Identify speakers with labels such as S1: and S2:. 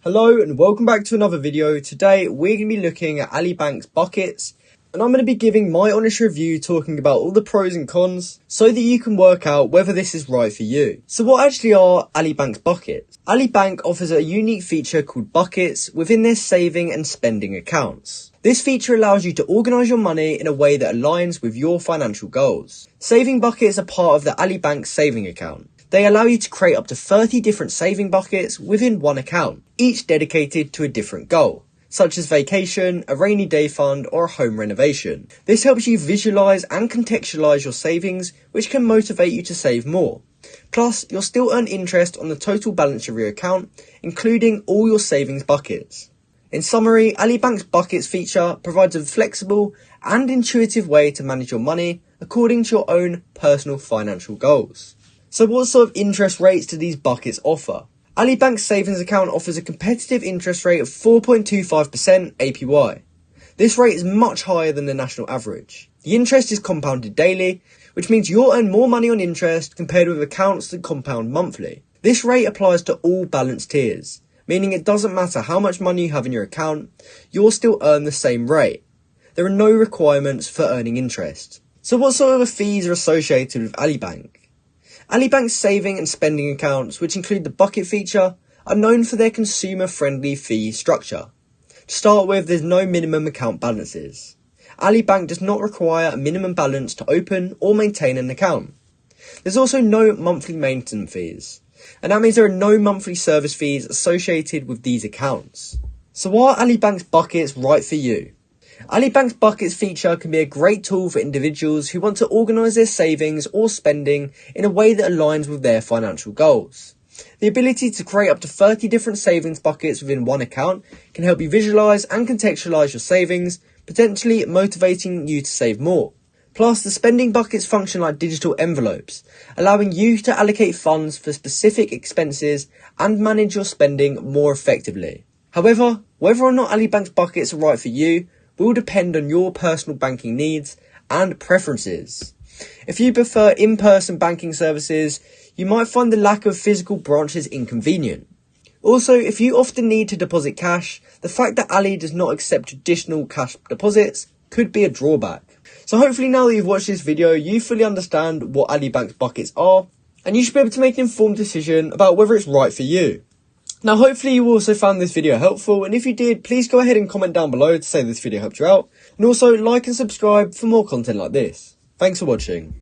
S1: Hello and welcome back to another video. Today we're going to be looking at Ali Bank's buckets, and I'm going to be giving my honest review talking about all the pros and cons so that you can work out whether this is right for you. So what actually are Ali Bank's buckets? Ali Bank offers a unique feature called buckets within their saving and spending accounts. This feature allows you to organise your money in a way that aligns with your financial goals. Saving buckets are part of the Ali Bank saving account. They allow you to create up to 30 different saving buckets within one account, each dedicated to a different goal, such as vacation, a rainy day fund, or a home renovation. This helps you visualise and contextualise your savings, which can motivate you to save more. Plus, you'll still earn interest on the total balance of your account, including all your savings buckets. In summary, Ali Bank's buckets feature provides a flexible and intuitive way to manage your money according to your own personal financial goals. So what sort of interest rates do these buckets offer? Ali Bank's savings account offers a competitive interest rate of 4.25% APY. This rate is much higher than the national average. The interest is compounded daily, which means you'll earn more money on interest compared with accounts that compound monthly. This rate applies to all balance tiers, meaning it doesn't matter how much money you have in your account, you'll still earn the same rate. There are no requirements for earning interest. So what sort of fees are associated with Ali Bank? Ali Bank's saving and spending accounts, which include the bucket feature, are known for their consumer-friendly fee structure. To start with, there's no minimum account balances. Ali Bank does not require a minimum balance to open or maintain an account. There's also no monthly maintenance fees, and that means there are no monthly service fees associated with these accounts. So why are Ali Bank's buckets right for you? Ali Bank's buckets feature can be a great tool for individuals who want to organise their savings or spending in a way that aligns with their financial goals. The ability to create up to 30 different savings buckets within one account can help you visualise and contextualise your savings, potentially motivating you to save more. Plus, the spending buckets function like digital envelopes, allowing you to allocate funds for specific expenses and manage your spending more effectively. However, whether or not Ali Bank's buckets are right for you will depend on your personal banking needs and preferences. If you prefer in-person banking services, you might find the lack of physical branches inconvenient. Also, if you often need to deposit cash, the fact that Ali does not accept traditional cash deposits could be a drawback. So hopefully now that you've watched this video, you fully understand what Ali Bank's buckets are, and you should be able to make an informed decision about whether it's right for you. Now hopefully you also found this video helpful, and if you did, please go ahead and comment down below to say this video helped you out, and also like and subscribe for more content like this. Thanks for watching.